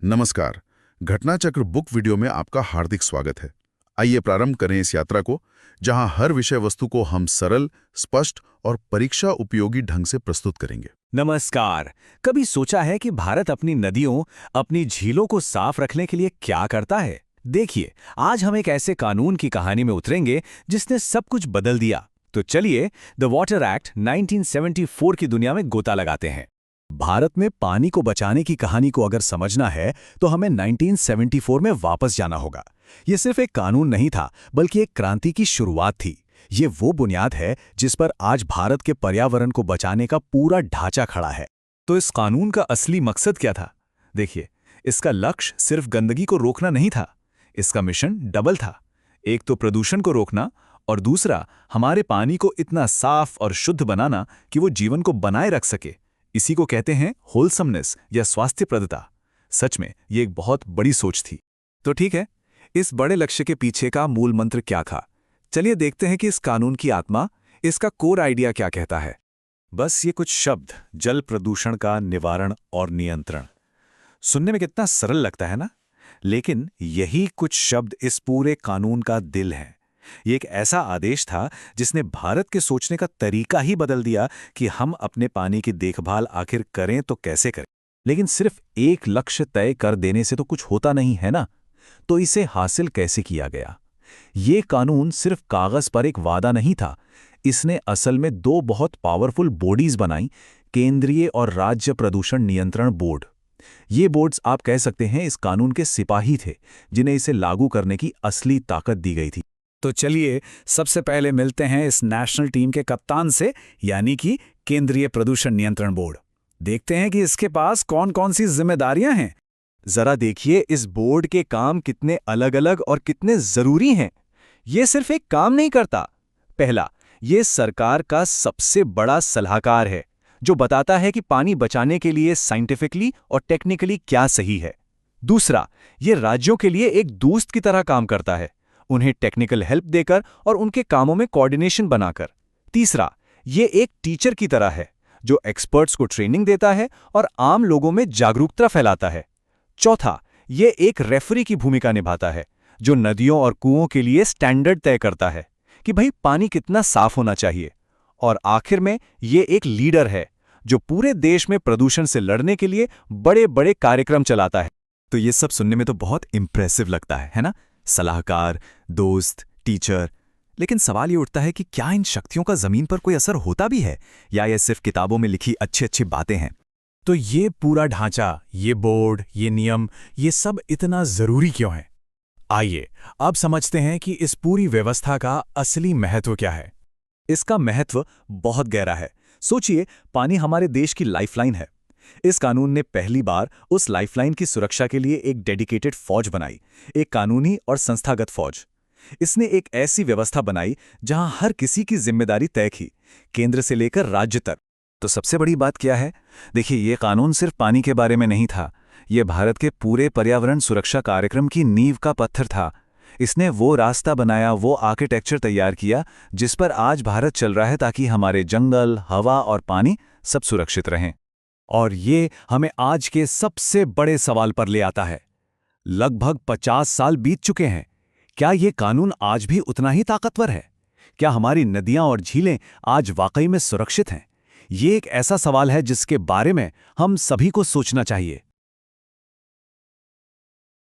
नमस्कार। घटना चक्र बुक वीडियो में आपका हार्दिक स्वागत है। आइए प्रारंभ करें इस यात्रा को, जहां हर विषय वस्तु को हम सरल, स्पष्ट और परीक्षा उपयोगी ढंग से प्रस्तुत करेंगे। नमस्कार। कभी सोचा है कि भारत अपनी नदियों, अपनी झीलों को साफ रखने के लिए क्या करता है? देखिए, आज हम एक ऐसे कानून की कहानी में उतरेंगे जिसने सब कुछ बदल दिया। तो चलिए द वाटर एक्ट 1974 की दुनिया में गोता लगाते हैं। भारत में पानी को बचाने की कहानी को अगर समझना है तो हमें 1974 में वापस जाना होगा। ये सिर्फ एक कानून नहीं था, बल्कि एक क्रांति की शुरुआत थी। ये वो बुनियाद है जिस पर आज भारत के पर्यावरण को बचाने का पूरा ढांचा खड़ा है। तो इस कानून का असली मकसद क्या था? देखिए, इसका लक्ष्य सिर्फ गंदगी को रोकना नहीं था। इसका मिशन डबल था। एक तो प्रदूषण को रोकना और दूसरा हमारे पानी को इतना साफ और शुद्ध बनाना कि वो जीवन को बनाए रख सके। इसी को कहते हैं होलसमनेस या स्वास्थ्यप्रदता। सच में ये एक बहुत बड़ी सोच थी। तो ठीक है, इस बड़े लक्ष्य के पीछे का मूल मंत्र क्या था? चलिए देखते हैं कि इस कानून की आत्मा, इसका कोर आइडिया क्या कहता है। बस ये कुछ शब्द, जल प्रदूषण का निवारण और नियंत्रण। सुनने में कितना सरल लगता है ना? लेकिन यही कुछ शब्द इस पूरे कानून का दिल है। ये एक ऐसा आदेश था जिसने भारत के सोचने का तरीका ही बदल दिया कि हम अपने पानी की देखभाल आखिर करें तो कैसे करें। लेकिन सिर्फ एक लक्ष्य तय कर देने से तो कुछ होता नहीं है ना? तो इसे हासिल कैसे किया गया? ये कानून सिर्फ कागज पर एक वादा नहीं था। इसने असल में दो बहुत पावरफुल बॉडीज बनाई, केंद्रीय और राज्य प्रदूषण नियंत्रण बोर्ड। ये बोर्ड्स आप कह सकते हैं इस कानून के सिपाही थे, जिन्हें इसे लागू करने की असली ताकत दी गई थी। तो चलिए सबसे पहले मिलते हैं इस नेशनल टीम के कप्तान से, यानी कि केंद्रीय प्रदूषण नियंत्रण बोर्ड। देखते हैं कि इसके पास कौन कौन सी जिम्मेदारियां हैं। जरा देखिए इस बोर्ड के काम कितने अलग अलग और कितने जरूरी हैं। ये सिर्फ एक काम नहीं करता। पहला, ये सरकार का सबसे बड़ा सलाहकार है, जो बताता है कि पानी बचाने के लिए साइंटिफिकली और टेक्निकली क्या सही है। दूसरा, ये राज्यों के लिए एक दोस्त की तरह काम करता है, उन्हें टेक्निकल हेल्प देकर और उनके कामों में कोऑर्डिनेशन बनाकर। तीसरा, ये एक टीचर की तरह है, जो एक्सपर्ट्स को ट्रेनिंग देता है और आम लोगों में जागरूकता फैलाता है। चौथा, ये एक रेफरी की भूमिका निभाता है, जो नदियों और कुओं के लिए स्टैंडर्ड तय करता है कि भाई पानी कितना साफ होना चाहिए। और आखिर में ये एक लीडर है, जो पूरे देश में प्रदूषण से लड़ने के लिए बड़े बड़े कार्यक्रम चलाता है। तो ये सब सुनने में तो बहुत इंप्रेसिव लगता है ना? सलाहकार, दोस्त, टीचर। लेकिन सवाल ये उठता है कि क्या इन शक्तियों का जमीन पर कोई असर होता भी है, या ये सिर्फ किताबों में लिखी अच्छी अच्छी बातें हैं? तो ये पूरा ढांचा, ये बोर्ड, ये नियम, ये सब इतना जरूरी क्यों है? आइए अब समझते हैं कि इस पूरी व्यवस्था का असली महत्व क्या है। इसका महत्व बहुत गहरा है। सोचिए, पानी हमारे देश की लाइफलाइन है। इस कानून ने पहली बार उस लाइफलाइन की सुरक्षा के लिए एक डेडिकेटेड फौज बनाई, एक कानूनी और संस्थागत फौज। इसने एक ऐसी व्यवस्था बनाई जहां हर किसी की जिम्मेदारी तय थी, केंद्र से लेकर राज्य तक। तो सबसे बड़ी बात क्या है? देखिए, ये कानून सिर्फ पानी के बारे में नहीं था, ये भारत के पूरे पर्यावरण सुरक्षा कार्यक्रम की नींव का पत्थर था। इसने वो रास्ता बनाया, वो आर्किटेक्चर तैयार किया जिस पर आज भारत चल रहा है, ताकि हमारे जंगल, हवा और पानी सब सुरक्षित रहें। और ये हमें आज के सबसे बड़े सवाल पर ले आता है। लगभग 50 साल बीत चुके हैं। क्या ये कानून आज भी उतना ही ताकतवर है? क्या हमारी नदियां और झीलें आज वाकई में सुरक्षित हैं? ये एक ऐसा सवाल है जिसके बारे में हम सभी को सोचना चाहिए।